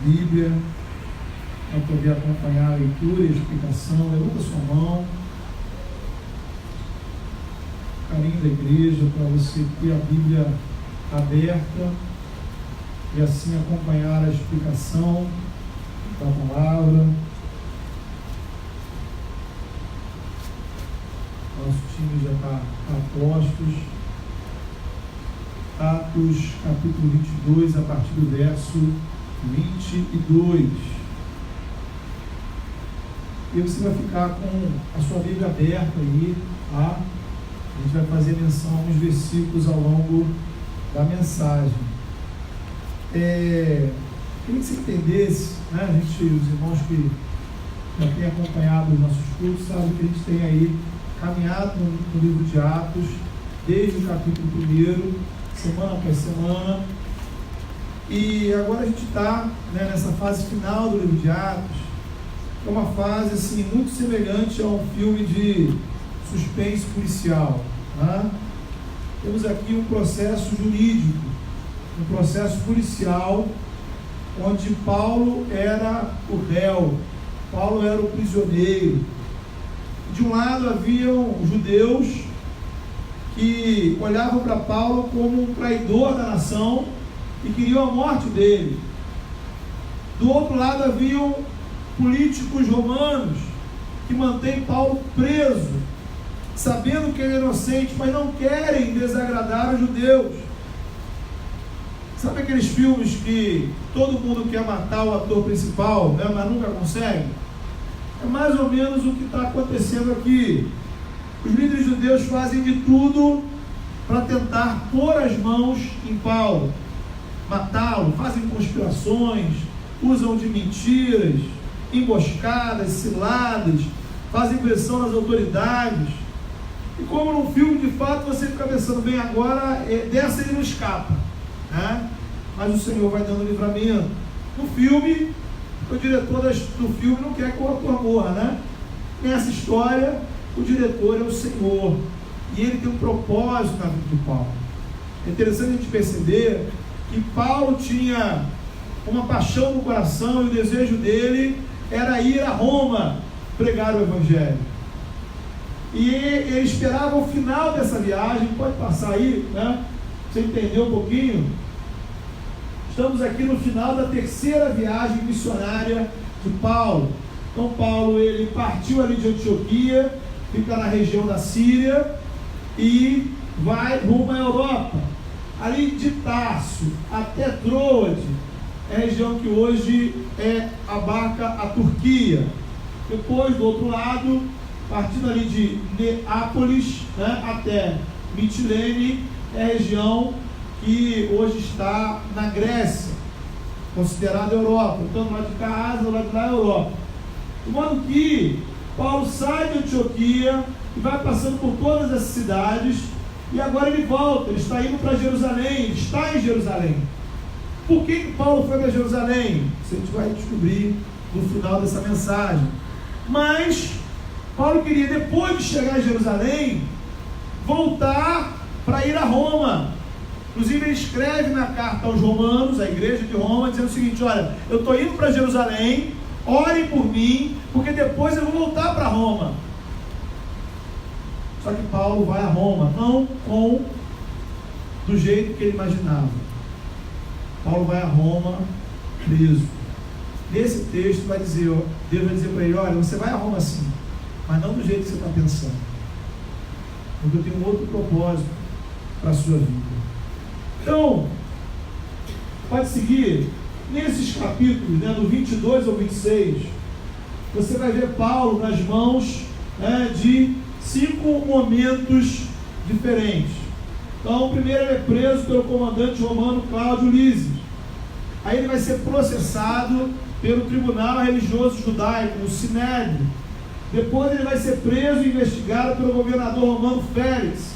Bíblia, para poder acompanhar a leitura e a explicação, levanta sua mão. Carinho da igreja, para você ter a Bíblia aberta e assim acompanhar a explicação da palavra. Nosso time já está a postos. Atos capítulo 22, a partir do verso 22. E você vai ficar com a sua Bíblia aberta aí, tá? A gente vai fazer menção a uns versículos ao longo da mensagem. Queria que você entendesse, né? Os irmãos que já têm acompanhado os nossos cursos, sabem que a gente tem aí caminhado no livro de Atos, desde o capítulo 1, semana após semana, e agora a gente está, né, nessa fase final do livro de Atos, que é uma fase assim, muito semelhante a um filme de suspense policial, né? Temos aqui um processo jurídico, um processo policial, onde Paulo era o réu, Paulo era o prisioneiro. De um lado haviam judeus que olhavam para Paulo como um traidor da nação e queriam a morte dele. Do outro lado haviam políticos romanos que mantêm Paulo preso, sabendo que ele é inocente, mas não querem desagradar os judeus. Sabe aqueles filmes que todo mundo quer matar o ator principal, né, mas nunca consegue? É mais ou menos o que está acontecendo aqui. Os líderes judeus fazem de tudo para tentar pôr as mãos em Paulo, matá-lo, fazem conspirações, usam de mentiras, emboscadas, ciladas, fazem pressão nas autoridades. E como num filme, de fato, você fica pensando, bem, agora dessa ele não escapa, né? Mas o Senhor vai dando livramento. No filme, o diretor do filme não quer que o ator morra, né? Nessa história, o diretor é o Senhor, e ele tem um propósito na vida de Paulo. É interessante a gente perceber que Paulo tinha uma paixão no coração, e o desejo dele era ir a Roma pregar o Evangelho. E ele esperava o final dessa viagem. Pode passar aí, né? Você entendeu um pouquinho? Estamos aqui no final da terceira viagem missionária de Paulo. Então Paulo, ele partiu ali de Antioquia, fica na região da Síria e vai rumo à Europa. Ali de Tarso até Troade, é a região que hoje abarca a Turquia. Depois, do outro lado, partindo ali de Neápolis, né, até Mitilene, é a região que hoje está na Grécia, considerada Europa. Então, do lado de cá, Ásia, do lado de lá, Europa. De modo que Paulo sai de Antioquia e vai passando por todas essas cidades, e agora ele volta, ele está indo para Jerusalém, ele está em Jerusalém. Por que Paulo foi para Jerusalém? Isso a gente vai descobrir no final dessa mensagem. Mas Paulo queria, depois de chegar em Jerusalém, voltar para ir a Roma. Inclusive ele escreve na carta aos romanos, à igreja de Roma, dizendo o seguinte: olha, eu estou indo para Jerusalém, orem por mim, porque depois eu vou voltar para Roma. Só que Paulo vai a Roma, não do jeito que ele imaginava. Paulo vai a Roma preso. Nesse texto vai dizer, Deus vai dizer para ele: olha, você vai a Roma sim, mas não do jeito que você está pensando, porque eu tenho um outro propósito para a sua vida. Então, pode seguir. Nesses capítulos, né, do 22 ao 26, você vai ver Paulo nas mãos, né, de 5 momentos diferentes. Então, primeiro ele é preso pelo comandante romano Cláudio Lísias. Aí ele vai ser processado pelo tribunal religioso judaico, o Sinédrio. Depois ele vai ser preso e investigado pelo governador romano Félix.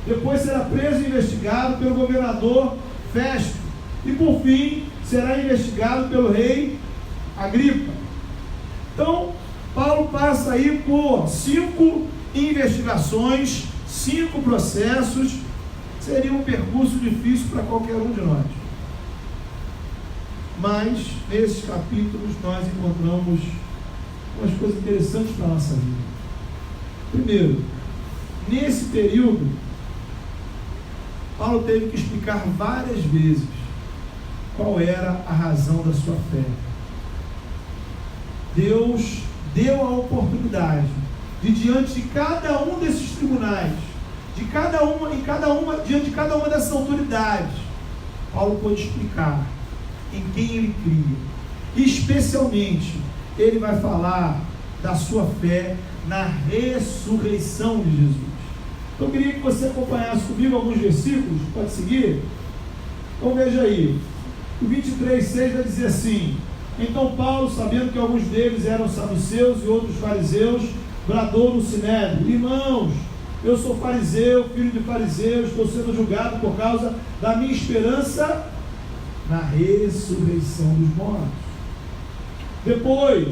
Depois será preso e investigado pelo governador Festo. E por fim, será investigado pelo rei Agripa. Então, Paulo passa aí por 5 investigações, 5 processos. Seria um percurso difícil para qualquer um de nós. Mas nesses capítulos nós encontramos umas coisas interessantes para a nossa vida. Primeiro, nesse período, Paulo teve que explicar várias vezes qual era a razão da sua fé. Deus deu a oportunidade de, diante de cada um desses tribunais, diante de cada uma dessas autoridades, Paulo pôde explicar em quem ele cria. E especialmente, ele vai falar da sua fé na ressurreição de Jesus. Então eu queria que você acompanhasse comigo alguns versículos, pode seguir? Então veja aí, o 23:6 vai dizer assim: então Paulo, sabendo que alguns deles eram saduceus e outros fariseus, bradou no sinédrio: irmãos, eu sou fariseu, filho de fariseu, estou sendo julgado por causa da minha esperança na ressurreição dos mortos. Depois,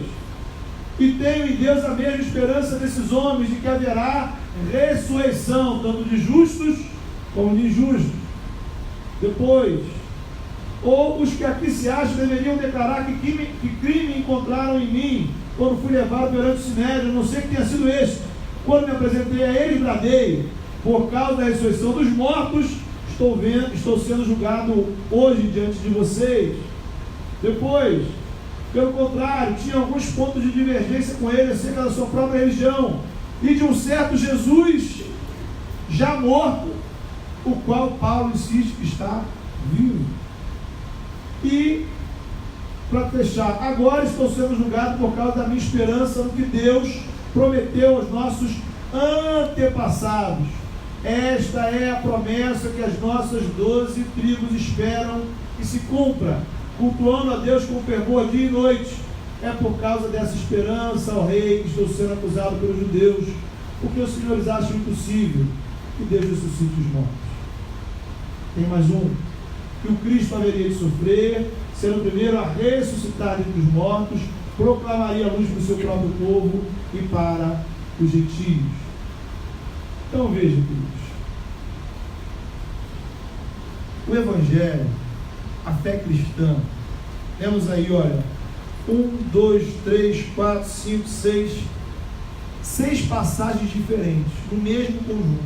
e tenho em Deus a mesma esperança desses homens, de que haverá ressurreição, tanto de justos como de injustos. Depois, ou os que aqui se acham deveriam declarar que crime encontraram em mim, quando fui levado perante o sinédrio, a não sei que tenha sido este. Quando me apresentei a ele, bradei: por causa da ressurreição dos mortos, estou sendo julgado hoje diante de vocês. Depois, pelo contrário, tinha alguns pontos de divergência com ele acerca da sua própria religião e de um certo Jesus já morto, o qual Paulo insiste que está vivo. E, para fechar, agora estou sendo julgado por causa da minha esperança no que Deus prometeu aos nossos antepassados. Esta é a promessa que as nossas 12 tribos esperam que se cumpra, cultuando a Deus com fervor dia e noite. É por causa dessa esperança, ó rei, que estou sendo acusado pelos judeus, porque os senhores acham impossível que Deus ressuscite os mortos. Tem mais um: que o Cristo haveria de sofrer, sendo o primeiro a ressuscitar entre os mortos, proclamaria a luz para o seu próprio povo e para os gentios. Então veja, queridos, o Evangelho, a fé cristã, temos aí, olha, 1, 2, 3, 4, 5, 6 passagens diferentes no mesmo conjunto,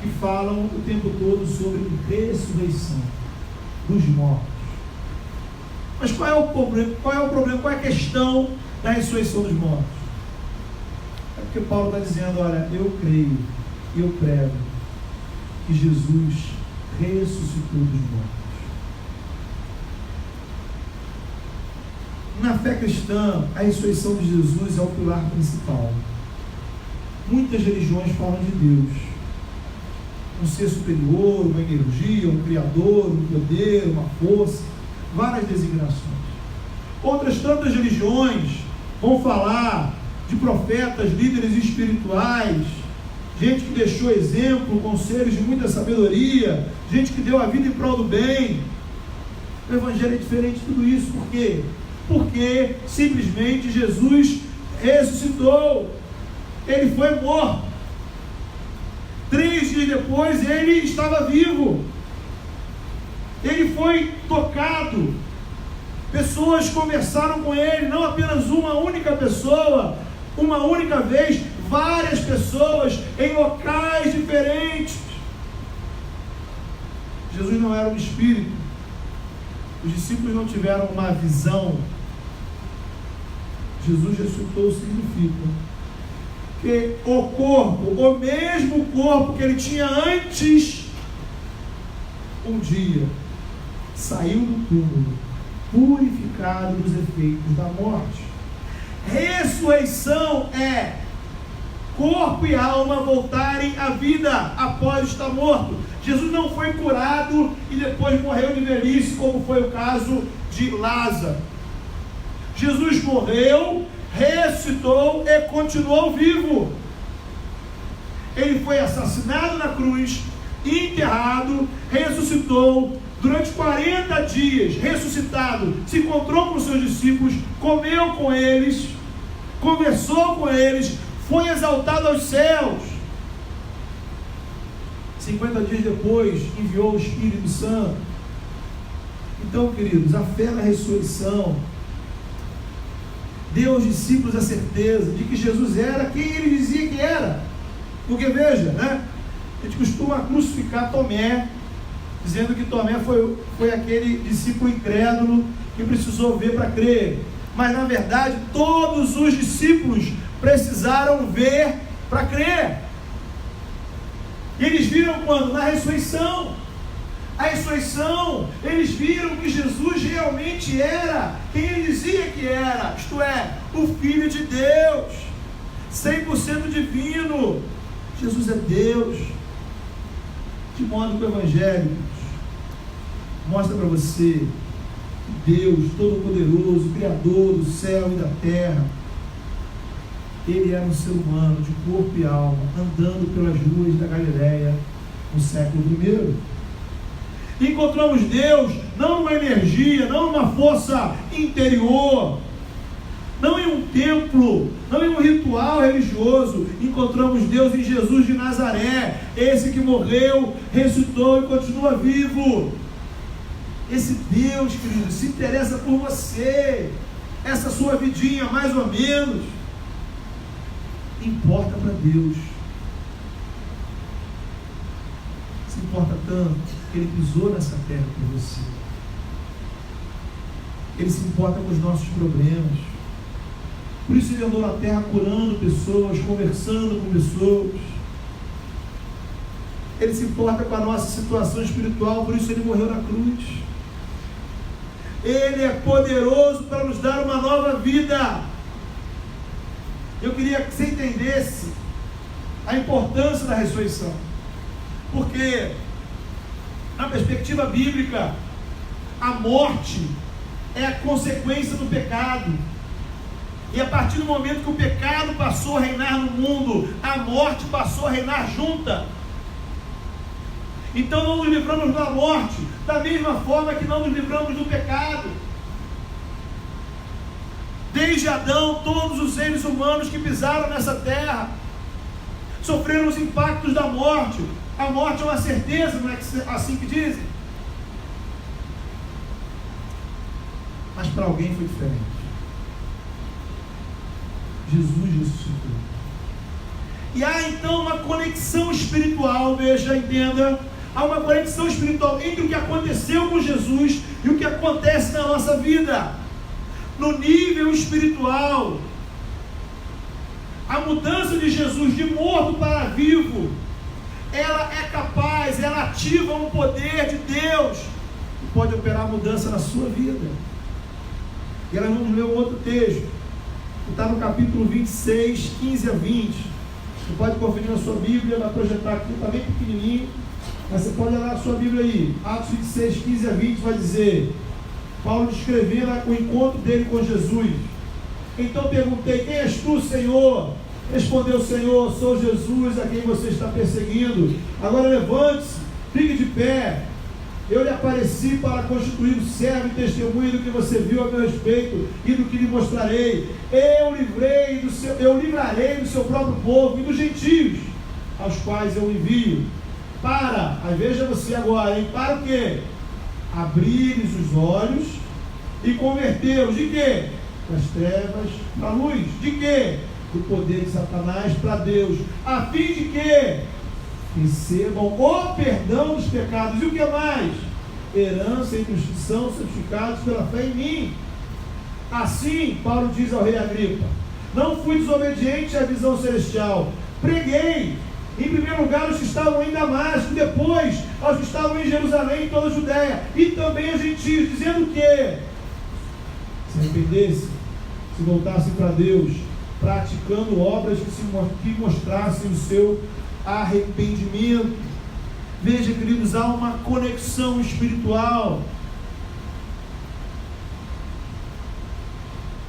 que falam o tempo todo sobre ressurreição dos mortos. Mas qual é o problema? Qual é a questão da ressurreição dos mortos? É porque Paulo está dizendo: olha, eu creio e eu prego que Jesus ressuscitou dos mortos. Na fé cristã, a ressurreição de Jesus é o pilar principal. Muitas religiões falam de Deus, um ser superior, uma energia, um criador, um poder, uma força, várias designações. Outras tantas religiões vão falar de profetas, líderes espirituais, gente que deixou exemplo, conselhos de muita sabedoria, gente que deu a vida em prol do bem. O Evangelho é diferente de tudo isso. Por quê? Porque simplesmente Jesus ressuscitou. Ele foi morto. 3 dias depois ele estava vivo. Ele foi tocado. Pessoas conversaram com ele, não apenas uma única pessoa, uma única vez, várias pessoas em locais diferentes. Jesus não era um espírito. Os discípulos não tiveram uma visão. Jesus ressuscitou significa que o corpo, o mesmo corpo que ele tinha antes, um dia saiu do túmulo, purificado dos efeitos da morte. Ressurreição é corpo e alma voltarem à vida após estar morto. Jesus não foi curado e depois morreu de velhice, como foi o caso de Lázaro. Jesus morreu, ressuscitou e continuou vivo. Ele foi assassinado na cruz, enterrado, ressuscitou, durante 40 dias, ressuscitado, se encontrou com os seus discípulos, comeu com eles, conversou com eles, foi exaltado aos céus. 50 dias depois, enviou o Espírito Santo. Então, queridos, a fé na ressurreição deu aos discípulos a certeza de que Jesus era quem ele dizia que era. Porque veja, né? A gente costuma crucificar Tomé, dizendo que Tomé foi aquele discípulo incrédulo que precisou ver para crer. Mas na verdade todos os discípulos precisaram ver para crer. E eles viram quando? Na ressurreição. A ressurreição, eles viram que Jesus realmente era quem ele dizia que era, isto é, o Filho de Deus, 100% divino. Jesus é Deus. De modo que o Evangelho mostra para você que Deus Todo-Poderoso, Criador do céu e da terra, ele era um ser humano de corpo e alma, andando pelas ruas da Galileia no século I. Encontramos Deus não numa energia, não numa força interior, não em um templo, não em um ritual religioso. Encontramos Deus em Jesus de Nazaré, esse que morreu, ressuscitou e continua vivo. Esse Deus, querido, se interessa por você. Essa sua vidinha, mais ou menos, importa para Deus. Se importa tanto que ele pisou nessa terra por você. Ele se importa com os nossos problemas. Por isso ele andou na terra curando pessoas, conversando com pessoas. Ele se importa com a nossa situação espiritual, por isso ele morreu na cruz. Ele é poderoso para nos dar uma nova vida. Eu queria que você entendesse a importância da ressurreição. Porque, na perspectiva bíblica, a morte é a consequência do pecado. E a partir do momento que o pecado passou a reinar no mundo, a morte passou a reinar junta. Então não nos livramos da morte, da mesma forma que não nos livramos do pecado. Desde Adão, todos os seres humanos que pisaram nessa terra sofreram os impactos da morte. A morte é uma certeza, não é assim que dizem? Mas para alguém foi diferente. Jesus ressuscitou. E há então uma conexão espiritual, veja, entenda. Há uma conexão espiritual entre o que aconteceu com Jesus e o que acontece na nossa vida. No nível espiritual, a mudança de Jesus de morto para vivo, ela é capaz, ela ativa um poder de Deus que pode operar a mudança na sua vida. E nós vamos ler um outro texto, que está no capítulo 26, 15 a 20. Você pode conferir na sua Bíblia, vai projetar aqui, está bem pequenininho, mas você pode olhar na sua Bíblia aí. Atos 26, 15 a 20 vai dizer, Paulo descrevendo o encontro dele com Jesus. Então perguntei, quem és tu, Senhor? Respondeu o Senhor, sou Jesus a quem você está perseguindo. Agora levante-se, fique de pé. Eu lhe apareci para constituir o servo e testemunho do que você viu a meu respeito e do que lhe mostrarei. Eu livrarei do seu próprio povo e dos gentios, aos quais eu envio. Para, aí veja você agora, hein? Para o quê? Abrir-lhes os olhos e convertê-los de quê? Das trevas para a luz. De quê? Do poder de Satanás para Deus, a fim de que recebam o perdão dos pecados. E o que mais? Herança entre os que são santificados pela fé em mim. Assim, Paulo diz ao rei Agripa, não fui desobediente à visão celestial, preguei em primeiro lugar os que estavam em Damasco, depois aos que estavam em Jerusalém e toda a Judéia, e também aos gentios, dizendo que se arrependessem, se voltassem para Deus, praticando obras que mostrassem o seu arrependimento. Veja, queridos, há uma conexão espiritual.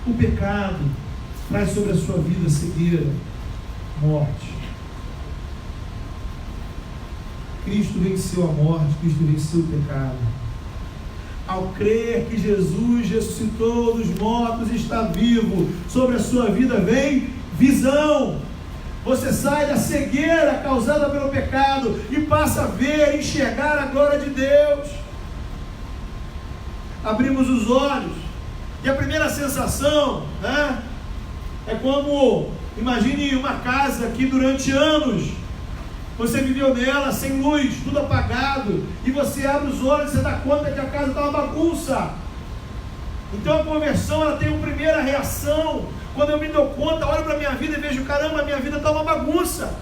O pecado traz sobre a sua vida cegueira, morte. Cristo venceu a morte, Cristo venceu o pecado. Ao crer que Jesus ressuscitou dos mortos e está vivo, sobre a sua vida vem visão. Você sai da cegueira causada pelo pecado e passa a ver, enxergar a glória de Deus. abrimos os olhos, e a primeira sensação, né, é como, imagine uma casa que durante anos você viveu nela sem luz, tudo apagado, e você abre os olhos e você dá conta que a casa está uma bagunça. Então a conversão, ela tem uma primeira reação. Quando eu me dou conta, olho para a minha vida e vejo, caramba, a minha vida está uma bagunça,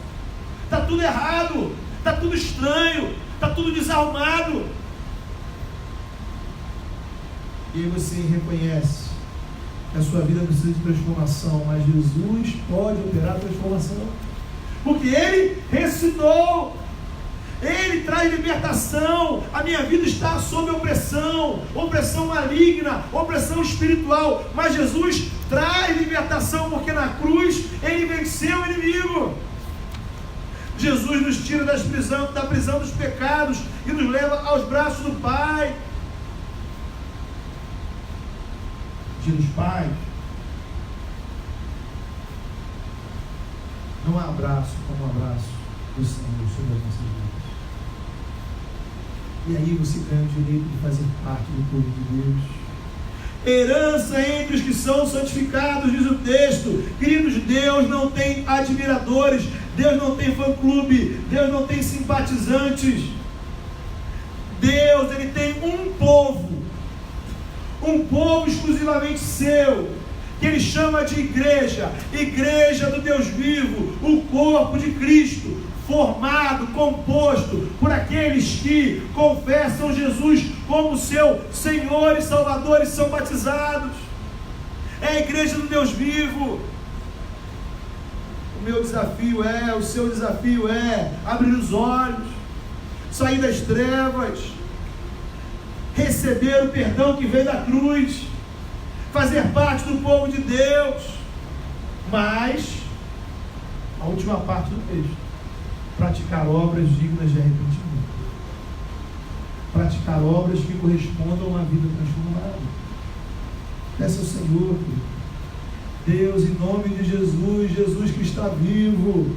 está tudo errado, está tudo estranho, está tudo desarrumado. E aí você reconhece que a sua vida precisa de transformação, mas Jesus pode operar a transformação, porque Ele ressuscitou, Ele traz libertação. A minha vida está sob opressão maligna, opressão espiritual, mas Jesus traz libertação, porque na cruz Ele venceu o inimigo. Jesus nos tira da prisão dos pecados e nos leva aos braços do Pai. Dia dos Pais, não há abraço como o abraço do Senhor sobre as nossas vidas. E aí você ganha o direito de fazer parte do povo de Deus. Herança entre os que são santificados, diz o texto. Queridos, Deus não tem admiradores, Deus não tem fã-clube, Deus não tem simpatizantes. Deus, Ele tem um povo exclusivamente seu, que Ele chama de igreja do Deus vivo, o corpo de Cristo, formado, composto por aqueles que confessam Jesus como seu Senhor e Salvador e são batizados. É a igreja do Deus vivo. O meu desafio o seu desafio é abrir os olhos, sair das trevas, receber o perdão que vem da cruz, fazer parte do povo de Deus. Mas a última parte do texto: praticar obras dignas de arrependimento, praticar obras que correspondam a uma vida transformada. Peça ao Senhor, Deus, em nome de Jesus que está vivo,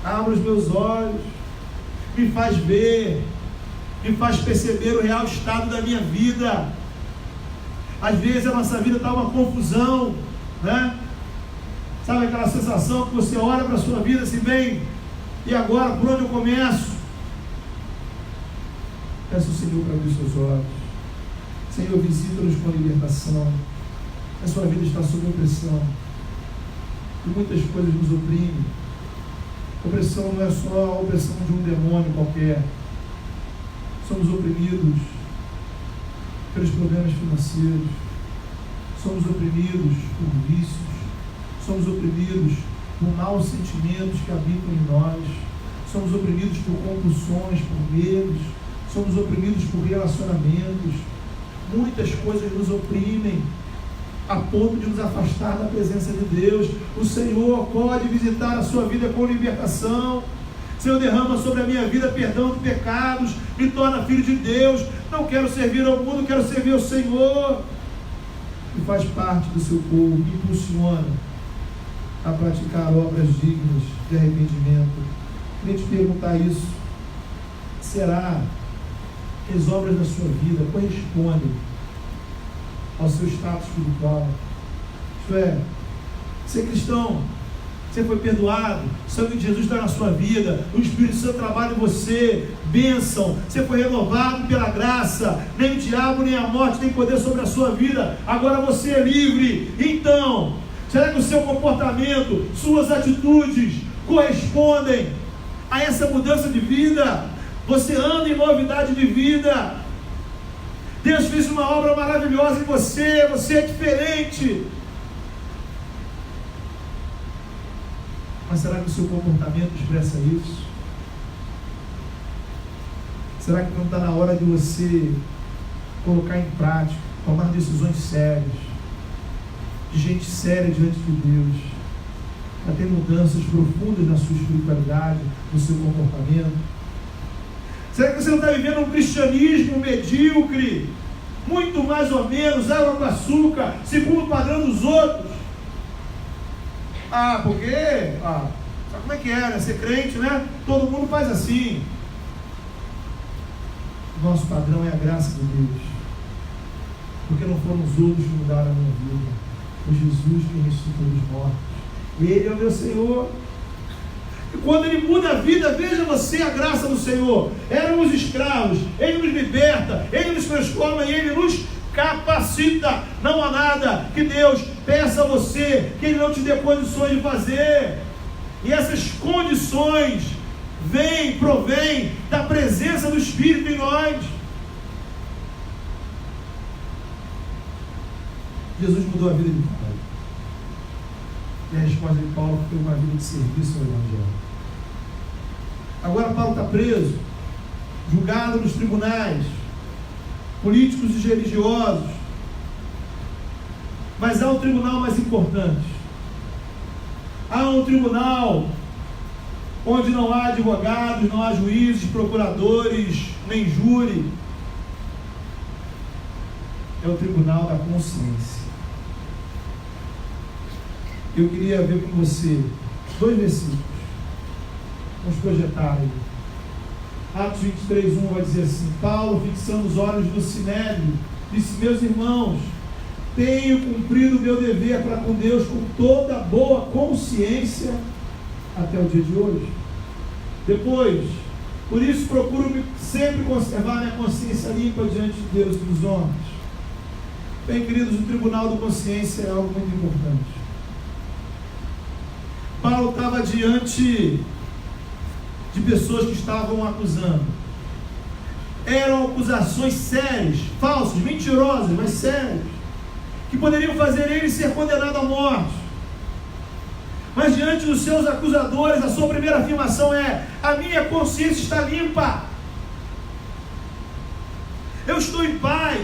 abra os meus olhos, me faz ver, me faz perceber o real estado da minha vida. Às vezes a nossa vida está uma confusão, né? Sabe aquela sensação que você olha para a sua vida assim, bem, e agora por onde eu começo? Peço ao Senhor para abrir seus olhos. Senhor, visita-nos com libertação. A sua vida está sob opressão, e muitas coisas nos oprimem. Opressão não é só a opressão de um demônio qualquer. Somos oprimidos pelos problemas financeiros, somos oprimidos por vícios, somos oprimidos por maus sentimentos que habitam em nós, somos oprimidos por compulsões, por medos, somos oprimidos por relacionamentos. Muitas coisas nos oprimem a ponto de nos afastar da presença de Deus. O Senhor pode visitar a sua vida com libertação. Senhor, derrama sobre a minha vida perdão de pecados, me torna filho de Deus. Não quero servir ao mundo, quero servir ao Senhor. E faz parte do seu povo, me impulsiona a praticar obras dignas de arrependimento. Queria te perguntar isso: será que as obras da sua vida correspondem ao seu status espiritual? Isto é, ser cristão, você foi perdoado, o sangue de Jesus está na sua vida, o Espírito Santo trabalha em você, bênção, você foi renovado pela graça, nem o diabo, nem a morte tem poder sobre a sua vida, agora você é livre. Então, será que o seu comportamento, suas atitudes correspondem a essa mudança de vida? Você anda em novidade de vida, Deus fez uma obra maravilhosa em você, você é diferente. Mas será que o seu comportamento expressa isso? Será que não está na hora de você colocar em prática, tomar decisões sérias, de gente séria diante de Deus, para ter mudanças profundas na sua espiritualidade, no seu comportamento? Será que você não está vivendo um cristianismo medíocre, muito mais ou menos, água com açúcar, segundo o padrão dos outros? Porque sabe como é que é, né? Ser crente, né? Todo mundo faz assim. Nosso padrão é a graça de Deus. Porque não foram os outros que mudaram a minha vida. Foi Jesus que ressuscitou dos mortos. Ele é o meu Senhor. E quando Ele muda a vida, veja você a graça do Senhor. Éramos escravos, Ele nos liberta, Ele nos transforma e Ele nos capacita. Não há nada que Deus peça a você que Ele não te dê condições de fazer. E essas condições provém da presença do Espírito em nós. Jesus mudou a vida de Paulo. E a resposta de Paulo foi uma vida de serviço ao Evangelho. Agora Paulo está preso, julgado nos tribunais, políticos e religiosos. Mas há um tribunal mais importante. Há um tribunal onde não há advogados, não há juízes, procuradores, nem júri. É o tribunal da consciência. Eu queria ver com você 2 versículos. Vamos projetar aí. Atos 23:1 vai dizer assim: Paulo, fixando os olhos no Sinédrio, disse: meus irmãos, tenho cumprido o meu dever para com Deus com toda boa consciência até o dia de hoje. Depois, por isso procuro sempre conservar minha consciência limpa diante de Deus e dos homens. Bem, queridos, o tribunal da consciência é algo muito importante. Paulo estava diante de pessoas que estavam acusando. Eram acusações sérias, falsas, mentirosas, mas sérias, que poderiam fazer ele ser condenado à morte. Mas diante dos seus acusadores, a sua primeira afirmação é: a minha consciência está limpa, eu estou em paz,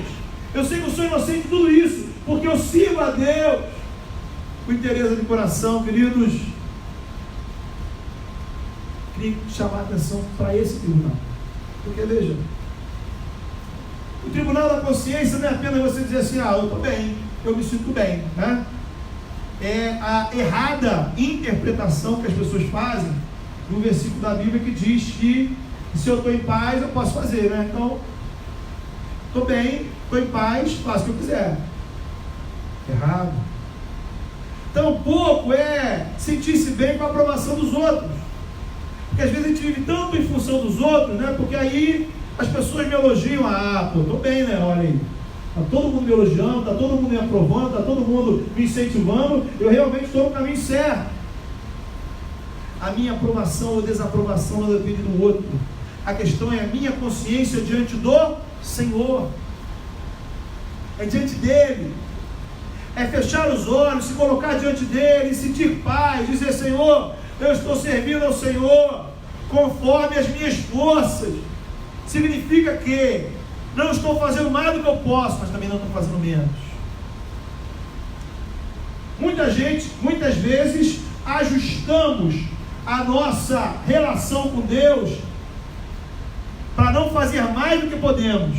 eu sei que eu sou inocente de tudo isso, porque eu sirvo a Deus. Com interesse de coração, queridos, queria chamar a atenção para esse tribunal. Porque veja, o tribunal da consciência não é apenas você dizer assim: eu estou bem, eu me sinto bem, né? É a errada interpretação que as pessoas fazem no versículo da Bíblia que diz que se eu estou em paz, eu posso fazer, né? Então, estou bem, estou em paz, faço o que eu quiser. Errado. Tampouco é sentir-se bem com a aprovação dos outros. Porque às vezes a gente vive tanto em função dos outros, né? Porque aí as pessoas me elogiam: estou bem, né? Olha aí, está todo mundo me elogiando, está todo mundo me aprovando, está todo mundo me incentivando, eu realmente estou no caminho certo. A minha aprovação ou desaprovação não depende do outro. A questão é a minha consciência diante do Senhor. É diante dele. É fechar os olhos, se colocar diante dele, sentir paz, dizer: Senhor, eu estou servindo ao Senhor conforme as minhas forças. Significa que não estou fazendo mais do que eu posso, mas também não estou fazendo menos. Muitas vezes, ajustamos a nossa relação com Deus para não fazer mais do que podemos.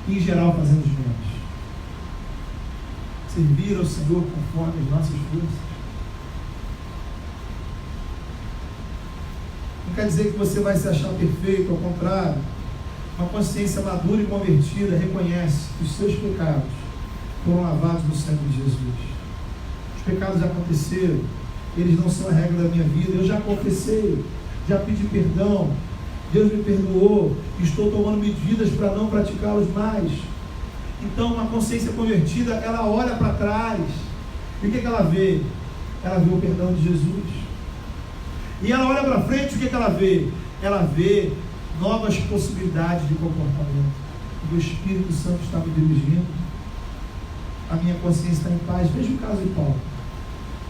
E, em geral, fazemos menos. Servir ao Senhor conforme as nossas forças. Não quer dizer que você vai se achar perfeito, ao contrário. Uma consciência madura e convertida reconhece que os seus pecados foram lavados no sangue de Jesus. Os pecados aconteceram, eles não são a regra da minha vida. Eu já confessei, já pedi perdão, Deus me perdoou, estou tomando medidas para não praticá-los mais. Então, uma consciência convertida, ela olha para trás, e o que ela vê? Ela vê o perdão de Jesus. E ela olha para frente, o que ela vê? Ela vê novas possibilidades de comportamento. O Espírito Santo está me dirigindo, a minha consciência está em paz. Veja o caso de Paulo.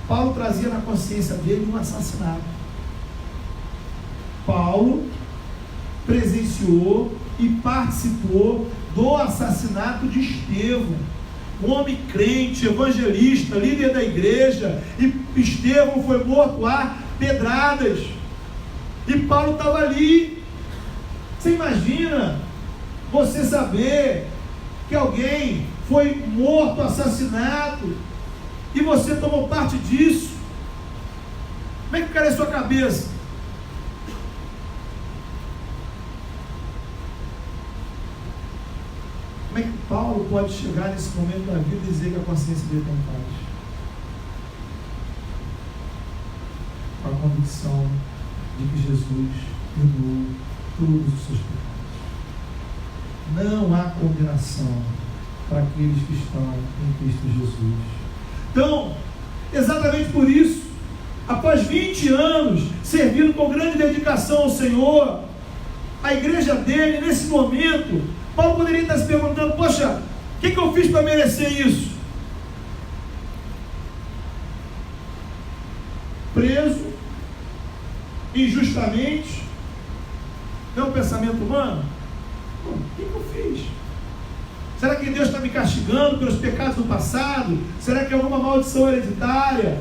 Paulo trazia na consciência dele um assassinato. Paulo presenciou e participou do assassinato de Estevão, um homem crente, evangelista, líder da igreja, e Estevão foi morto a pedradas, e Paulo estava ali. Você imagina você saber que alguém foi morto, assassinado, e você tomou parte disso? Como é que ficaria a sua cabeça? Como é que Paulo pode chegar nesse momento da vida e dizer que a consciência dele está em paz? Com a convicção de que Jesus perdoou todos os seus pecados. Não há condenação para aqueles que estão em Cristo Jesus. Então, exatamente por isso, após 20 anos, servindo com grande dedicação ao Senhor, a igreja dele, nesse momento, Paulo poderia estar se perguntando: poxa, o que eu fiz para merecer isso? Preso, injustamente, não é um pensamento humano? O que eu fiz? Será que Deus está me castigando pelos pecados do passado? Será que é alguma maldição hereditária?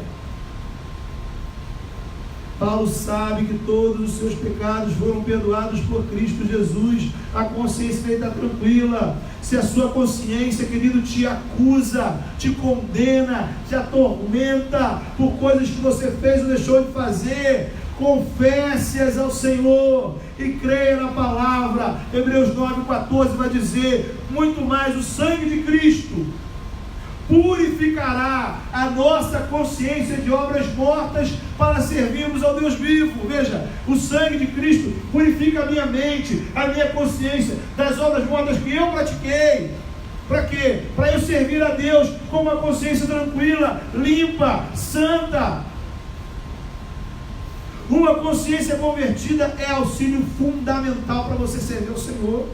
Paulo sabe que todos os seus pecados foram perdoados por Cristo Jesus. A consciência dele está tranquila. Se a sua consciência, querido, te acusa, te condena, te atormenta por coisas que você fez ou deixou de fazer, confesse-as ao Senhor e creia na palavra. Hebreus 9,14 vai dizer: muito mais o sangue de Cristo purificará a nossa consciência de obras mortas para servirmos ao Deus vivo. Veja, o sangue de Cristo purifica a minha mente, a minha consciência das obras mortas que eu pratiquei. Para quê? Para eu servir a Deus com uma consciência tranquila, limpa, santa. Uma consciência convertida é auxílio fundamental para você servir ao Senhor,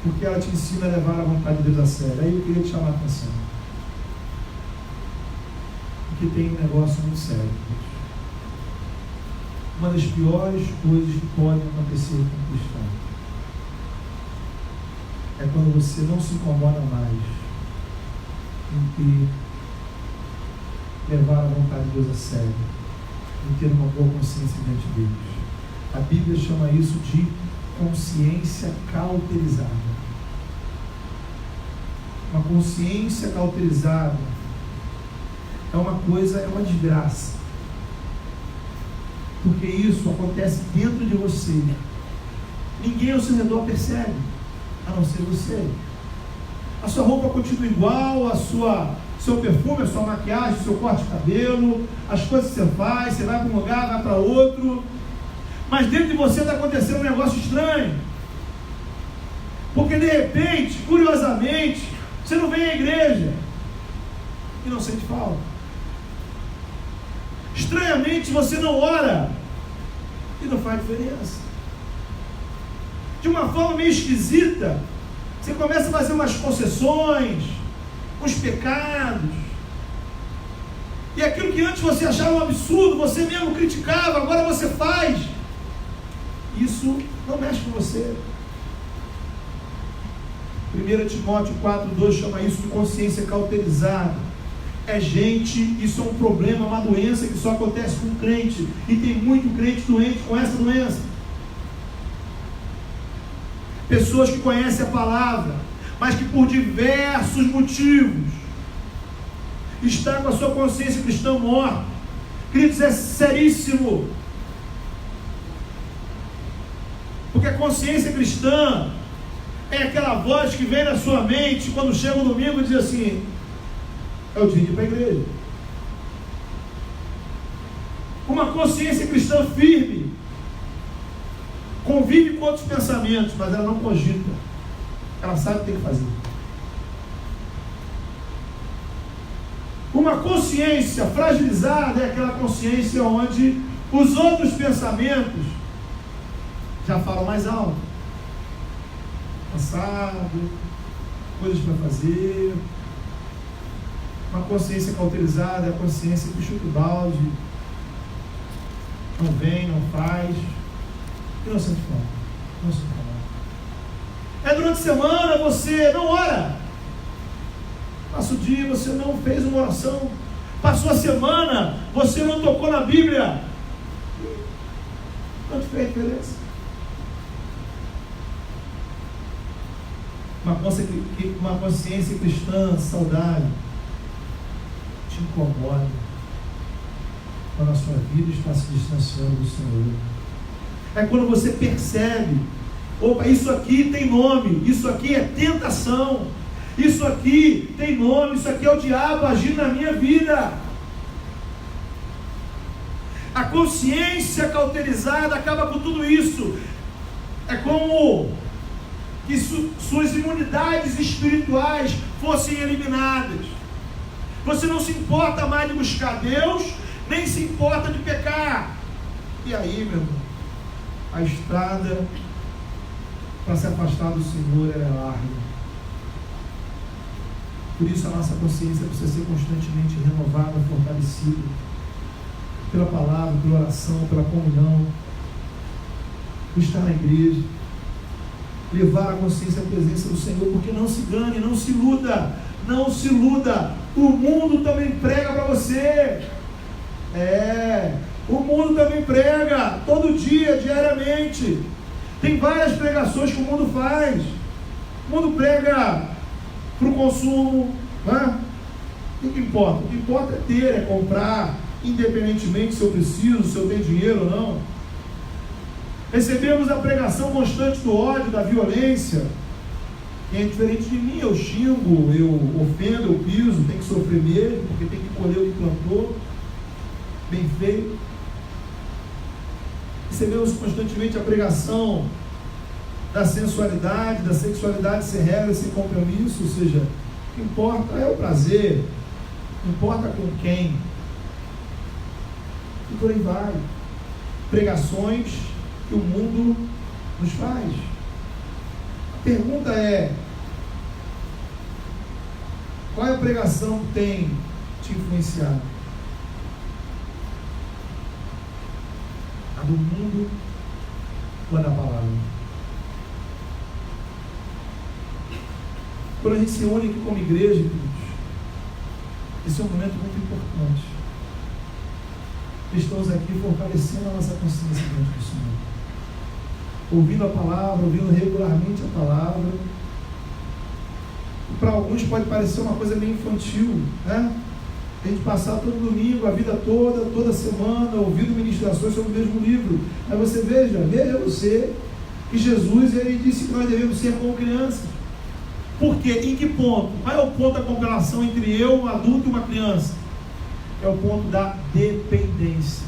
porque ela te ensina a levar a vontade de Deus a sério. Aí eu queria te chamar a atenção, porque tem um negócio muito sério. Uma das piores coisas que podem acontecer com o cristão é quando você não se incomoda mais em levar a vontade de Deus a sério, em ter uma boa consciência diante de Deus. A Bíblia chama isso de consciência cauterizada. Uma consciência cauterizada é uma coisa, é uma desgraça, porque isso acontece dentro de você. Ninguém ao seu redor percebe, a não ser você. A sua roupa continua igual, seu perfume, a sua maquiagem, seu corte de cabelo, as coisas que você faz, você vai para um lugar, vai para outro, mas dentro de você está acontecendo um negócio estranho, porque de repente, curiosamente, você não vem à igreja e não sente falta. Estranhamente, você não ora e não faz diferença. De uma forma meio esquisita, você começa a fazer umas concessões, uns pecados, e aquilo que antes você achava um absurdo, você mesmo criticava, agora você faz. Isso não mexe com você. 1 Timóteo 4,2 chama isso de consciência cauterizada. É gente, isso é um problema, uma doença que só acontece com crente, e tem muito crente doente com essa doença. Pessoas que conhecem a palavra, mas que por diversos motivos está com a sua consciência cristã morta. Queridos, é seríssimo, porque a consciência cristã é aquela voz que vem na sua mente quando chega o domingo e diz assim: é o dia de ir para a igreja. Uma consciência cristã firme convive com outros pensamentos, mas ela não cogita, ela sabe o que tem que fazer. Uma consciência fragilizada é aquela consciência onde os outros pensamentos já falam mais alto. Passado, coisas para fazer. Uma consciência cauterizada é a consciência que chuta o balde, não vem, não faz, e não sente fome, não sente fome. É durante a semana você não ora, passa o dia você não fez uma oração, passou a semana você não tocou na Bíblia, não te fez diferença. Uma consciência cristã saudável te incomoda quando a sua vida está se distanciando do Senhor. É quando você percebe Opa, isso aqui tem nome, isso aqui é tentação, isso aqui tem nome, isso aqui é o diabo agindo na minha vida. A consciência cauterizada acaba com tudo isso. É como que suas imunidades espirituais fossem eliminadas. Você não se importa mais de buscar Deus, nem se importa de pecar. E aí, meu irmão, a estrada para se afastar do Senhor é larga. Por isso a nossa consciência precisa ser constantemente renovada, fortalecida pela palavra, pela oração, pela comunhão, por estar na igreja, levar a consciência à presença do Senhor, porque não se engane, não se iluda, não se iluda. O mundo também prega para você. O mundo também prega, todo dia, diariamente. Tem várias pregações que o mundo faz. O mundo prega para o consumo, né? O que importa? O que importa é ter, é comprar, independentemente se eu preciso, se eu tenho dinheiro ou não. Recebemos a pregação constante do ódio, da violência. Quem é diferente de mim, eu xingo, eu ofendo, eu piso, tem que sofrer mesmo, porque tem que colher o que plantou, bem feito. Recebemos constantemente a pregação da sensualidade, da sexualidade sem regra, sem compromisso, ou seja, o que importa é o prazer, não importa com quem, e por aí vai. Pregações que o mundo nos faz. A pergunta é: qual é a pregação que tem te influenciado? A do mundo ou a da palavra? Quando a gente se une aqui como igreja, queridos, esse é um momento muito importante. Estamos aqui fortalecendo a nossa consciência diante do Senhor, ouvindo a palavra, ouvindo regularmente a palavra. E para alguns pode parecer uma coisa meio infantil, né? A gente passar todo domingo, a vida toda semana, ouvindo ministrações sobre o mesmo livro. Mas você veja você, que Jesus, ele disse que nós devemos ser como crianças. Por quê? Em que ponto? Qual é o ponto da comparação entre eu, um adulto e uma criança? É o ponto da dependência.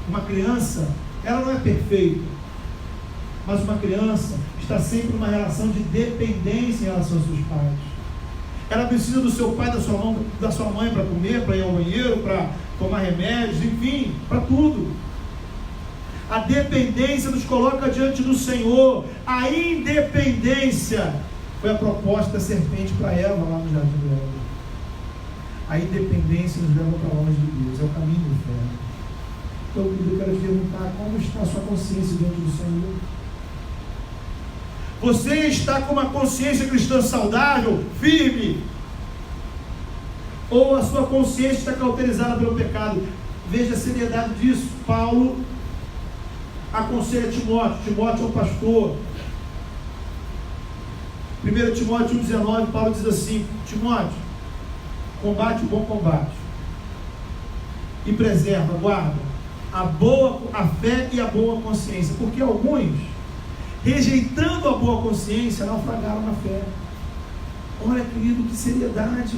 Uma criança, ela não é perfeita, mas uma criança está sempre numa relação de dependência em relação aos seus pais. Ela precisa do seu pai, da sua mãe para comer, para ir ao banheiro, para tomar remédios, enfim, para tudo. A dependência nos coloca diante do Senhor. A independência foi a proposta da serpente para Eva lá no jardim do Éden. A independência nos leva para longe de Deus, é o caminho do inferno. Então, eu quero te perguntar: como está a sua consciência diante do Senhor? Você está com uma consciência cristã saudável, firme? Ou a sua consciência está cauterizada pelo pecado? Veja a seriedade disso. Paulo aconselha Timóteo. Timóteo é um pastor. 1 Timóteo 1,19, Paulo diz assim: Timóteo, combate o bom combate e preserva, guarda a fé e a boa consciência, porque alguns, rejeitando a boa consciência, naufragaram na fé. Olha, querido, que seriedade.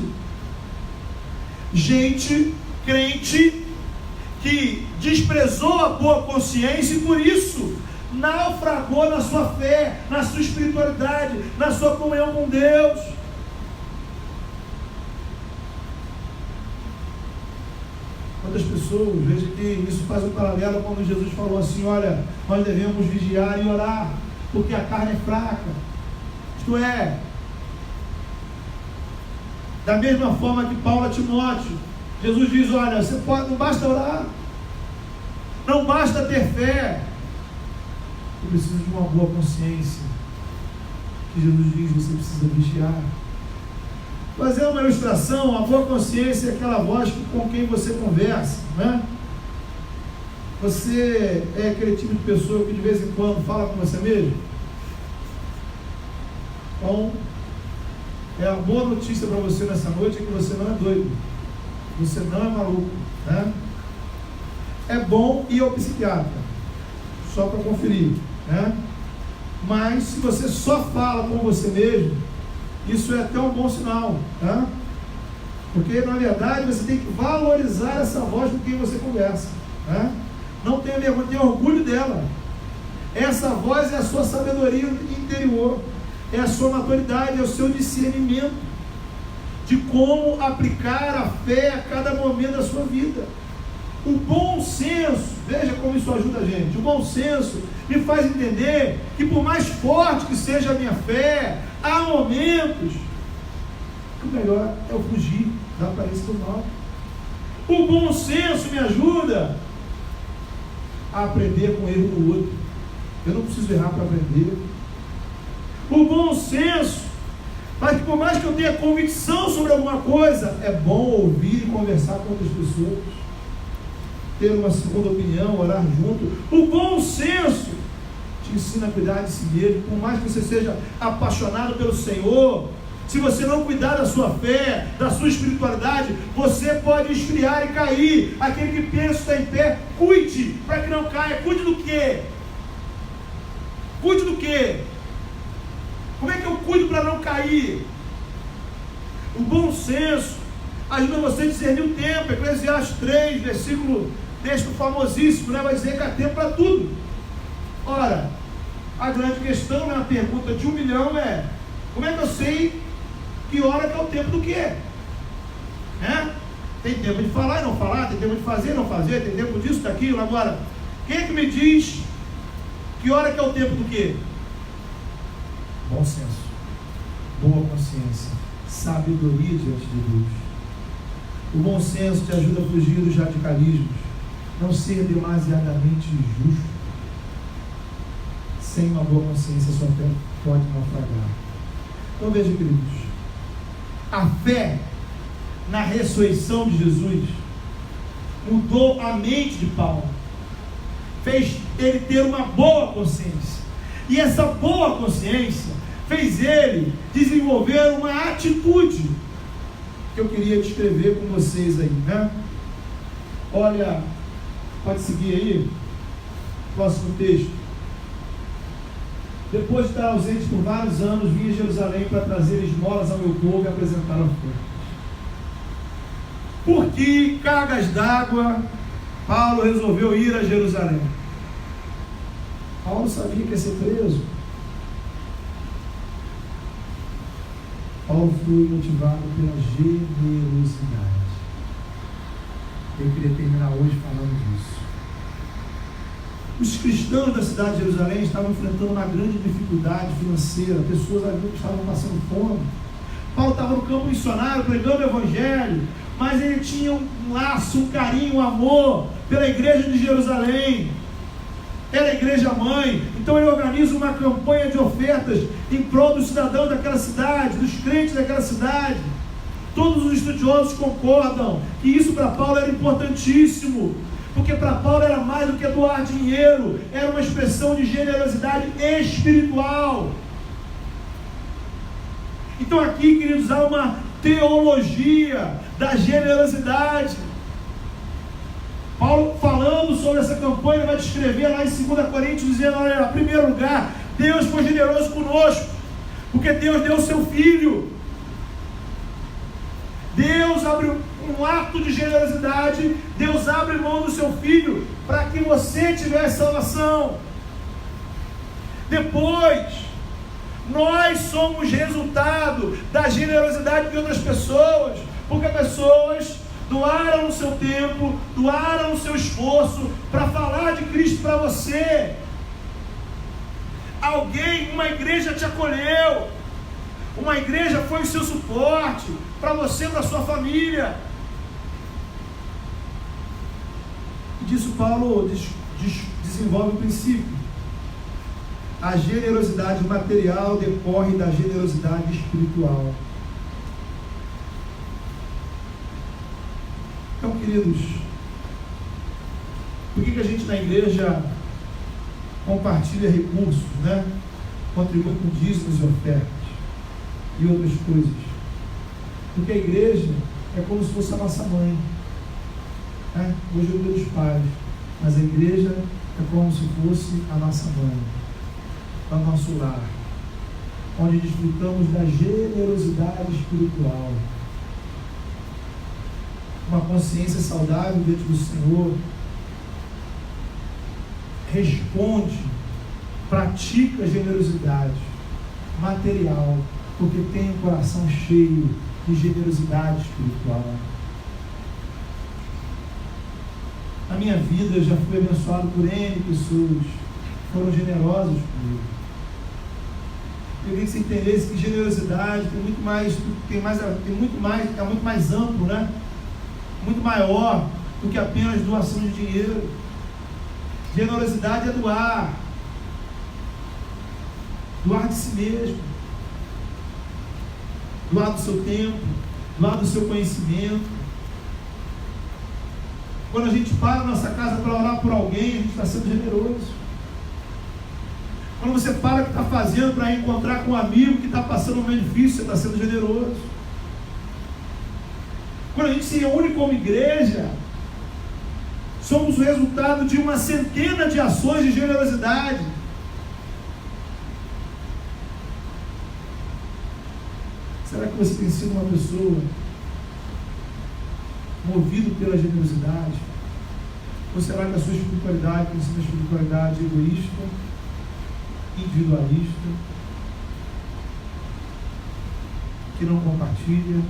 Gente, crente, que desprezou a boa consciência e por isso naufragou na sua fé, na sua espiritualidade, na sua comunhão com Deus. Quantas pessoas, veja que isso faz um paralelo quando Jesus falou assim: olha, nós devemos vigiar e orar, porque a carne é fraca. Isto é, da mesma forma que Paulo a Timóteo, Jesus diz: olha, não basta orar, não basta ter fé, você precisa de uma boa consciência, que Jesus diz: você precisa vigiar. Fazer uma ilustração: a boa consciência é aquela voz com quem você conversa, né? Você é aquele tipo de pessoa que de vez em quando fala com você mesmo? Então, a boa notícia para você nessa noite é que você não é doido, você não é maluco, né? É bom ir ao psiquiatra, só para conferir, né? Mas se você só fala com você mesmo, isso é até um bom sinal, tá? Porque na verdade você tem que valorizar essa voz com quem você conversa, tá? Não tenha vergonha, tenha orgulho dela. Essa voz é a sua sabedoria interior, é a sua maturidade, é o seu discernimento de como aplicar a fé a cada momento da sua vida. O bom senso, veja como isso ajuda a gente. O bom senso me faz entender que por mais forte que seja a minha fé, há momentos que o melhor é eu fugir da aparência do mal. O bom senso me ajuda a aprender com o erro do outro. Eu não preciso errar para aprender. O bom senso faz que por mais que eu tenha convicção sobre alguma coisa, é bom ouvir e conversar com outras pessoas, ter uma segunda opinião, orar junto. O bom senso te ensina a cuidar de si mesmo. Por mais que você seja apaixonado pelo Senhor, se você não cuidar da sua fé, da sua espiritualidade, você pode esfriar e cair. Aquele que pensa está em pé, cuide para que não caia. Cuide do quê? Cuide do quê? Como é que eu cuido para não cair? O bom senso ajuda você a discernir o tempo. Eclesiastes 3, versículo, texto famosíssimo, né? Vai dizer que há tempo para tudo. Ora, a grande questão, né, a pergunta de 1 milhão é: como é que eu sei que hora que é o tempo do quê? Tem tempo de falar e não falar, tem tempo de fazer e não fazer, tem tempo disso, daquilo. Agora, quem é que me diz que hora que é o tempo do quê? Bom senso, boa consciência, sabedoria diante de Deus. O bom senso te ajuda a fugir dos radicalismos, não ser demasiadamente justo. Sem uma boa consciência, sua fé pode naufragar. Então veja, queridos, a fé na ressurreição de Jesus mudou a mente de Paulo, fez ele ter uma boa consciência, e essa boa consciência fez ele desenvolver uma atitude que eu queria descrever com vocês aí, né? Olha, pode seguir aí, próximo texto. Depois de estar ausente por vários anos, vim a Jerusalém para trazer esmolas ao meu povo e apresentar ofertas. Por que cargas d'água Paulo resolveu ir a Jerusalém? Paulo sabia que ia ser preso. Paulo foi motivado pela generosidade. Eu queria terminar hoje falando disso. Os cristãos da cidade de Jerusalém estavam enfrentando uma grande dificuldade financeira. Pessoas ali que estavam passando fome. Paulo estava no campo missionário, pregando o evangelho, mas ele tinha um laço, um carinho, um amor pela igreja de Jerusalém. Era a igreja mãe. Então ele organiza uma campanha de ofertas em prol dos cidadãos daquela cidade, dos crentes daquela cidade. Todos os estudiosos concordam que isso para Paulo era importantíssimo, porque para Paulo era mais do que doar dinheiro, era uma expressão de generosidade espiritual. Então aqui, queridos, há uma teologia da generosidade. Paulo, falando sobre essa campanha, vai descrever lá em 2 Coríntios, dizendo: olha, em primeiro lugar, Deus foi generoso conosco, porque Deus deu o seu Filho. Deus abre um ato de generosidade, Deus abre mão do seu Filho, para que você tivesse salvação. Depois, nós somos resultado da generosidade de outras pessoas, porque pessoas doaram o seu tempo, doaram o seu esforço para falar de Cristo para você. Alguém, uma igreja te acolheu, uma igreja foi o seu suporte para você, para a sua família. E disso Paulo desenvolve o princípio. A generosidade material decorre da generosidade espiritual. Então, queridos, por que a gente na igreja compartilha recursos, né? Contribui com dízimos e ofertas e outras coisas? Porque a igreja é como se fosse a nossa mãe, né? Hoje é o Dia dos Pais, mas a igreja é como se fosse a nossa mãe. ao nosso lar, onde desfrutamos da generosidade espiritual. Uma consciência saudável diante do Senhor responde, pratica a generosidade material, porque tem um coração cheio de generosidade espiritual. Na minha vida eu já fui abençoado por N pessoas que foram generosas comigo. Eu queria que você entendesse que generosidade é muito mais amplo, né? Muito maior do que apenas doação de dinheiro. Generosidade é doar de si mesmo, doar do seu tempo, doar do seu conhecimento. Quando a gente para na nossa casa para orar por alguém, a gente está sendo generoso. Quando você para o que está fazendo para encontrar com um amigo que está passando um momento difícil, você está sendo generoso. Quando a gente se reúne como igreja, somos o resultado de uma centena de ações de generosidade. Será que você tem sido uma pessoa movido pela generosidade? Ou será que a sua espiritualidade tem sido uma espiritualidade egoísta, individualista, que não compartilha,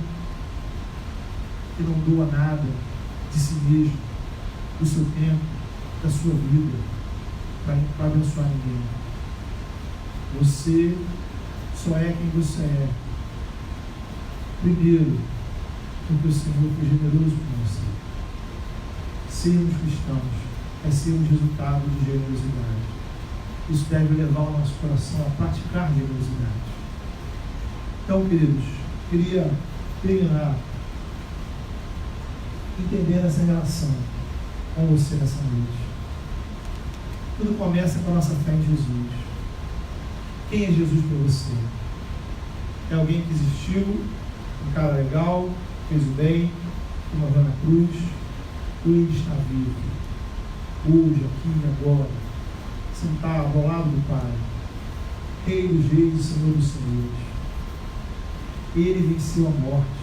que não doa nada de si mesmo, do seu tempo, da sua vida, para abençoar ninguém? Você só é quem você é, primeiro, porque o Senhor foi generoso com você. Sermos cristãos é sermos resultado de generosidade. Isso deve levar o nosso coração a praticar generosidade. Então, queridos, queria terminar entendendo essa relação com você nessa noite. Tudo começa com a nossa fé em Jesus. Quem é Jesus para você? É alguém que existiu, um cara legal, fez o bem, morreu na cruz, ou ele está vivo, hoje, aqui e agora, sentado ao lado do Pai, Rei dos Reis e Senhor dos Senhores. Ele venceu a morte.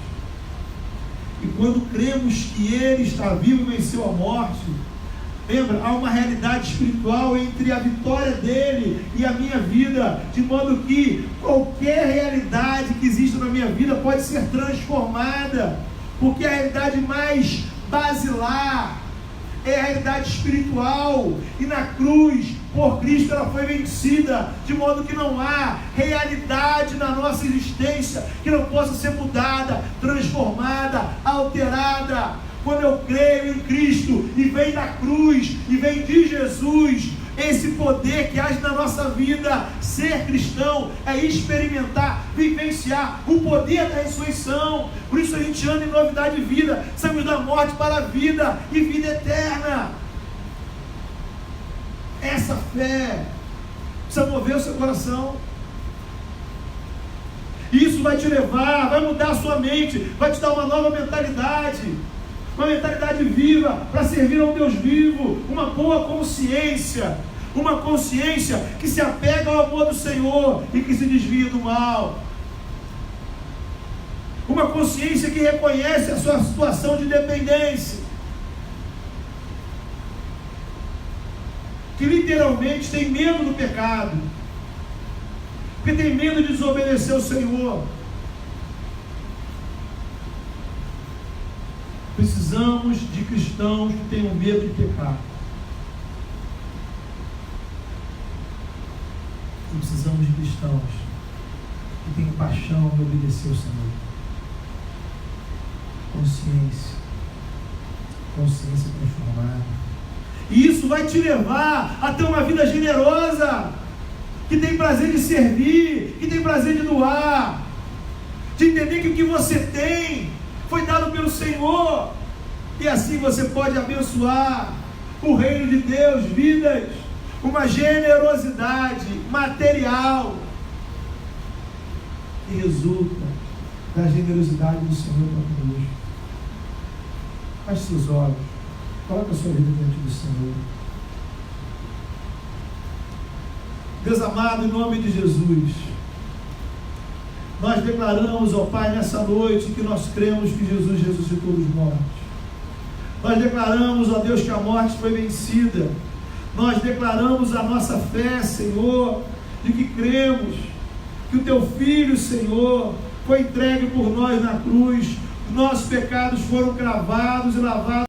E quando cremos que Ele está vivo e venceu a morte, lembra, há uma realidade espiritual entre a vitória dele e a minha vida, de modo que qualquer realidade que exista na minha vida pode ser transformada, porque a realidade mais basilar é a realidade espiritual, e na cruz, por Cristo, ela foi vencida, de modo que não há realidade na nossa existência que não possa ser mudada, transformada, alterada. Quando eu creio em Cristo e vem da cruz e vem de Jesus, esse poder que age na nossa vida, ser cristão é experimentar, vivenciar o poder da ressurreição. Por isso a gente anda em novidade de vida, saímos da morte para a vida e vida eterna. Essa fé precisa mover o seu coração. Isso vai te levar, vai mudar a sua mente, vai te dar uma nova mentalidade. Uma mentalidade viva para servir ao Deus vivo, uma boa consciência, uma consciência que se apega ao amor do Senhor e que se desvia do mal, uma consciência que reconhece a sua situação de dependência, que literalmente tem medo do pecado, porque tem medo de desobedecer ao Senhor. Precisamos de cristãos que tenham medo de pecar. E precisamos de cristãos que tenham paixão em obedecer ao Senhor. Consciência transformada. E isso vai te levar a ter uma vida generosa, que tem prazer de servir, que tem prazer de doar, de entender que o que você tem foi dado pelo Senhor, e assim você pode abençoar o reino de Deus, vidas, uma generosidade material que resulta da generosidade do Senhor para conosco. Feche seus olhos, coloque a sua vida diante do Senhor. Deus amado, em nome de Jesus, nós declaramos, ó Pai, nessa noite, que nós cremos que Jesus ressuscitou dos mortos. Nós declaramos, ó Deus, que a morte foi vencida. Nós declaramos a nossa fé, Senhor, de que cremos que o Teu Filho, Senhor, foi entregue por nós na cruz, os nossos pecados foram cravados e lavados.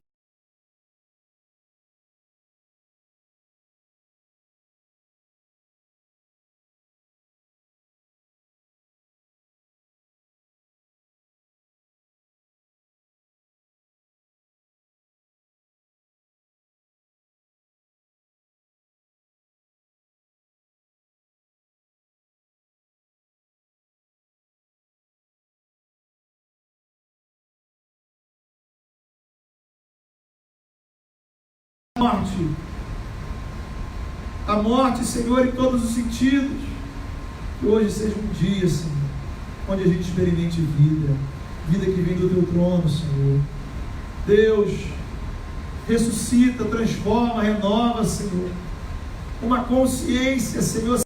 A morte, Senhor, em todos os sentidos. Que hoje seja um dia, Senhor, onde a gente experimente vida que vem do Teu trono, Senhor. Deus, ressuscita, transforma, renova, Senhor, uma consciência, Senhor,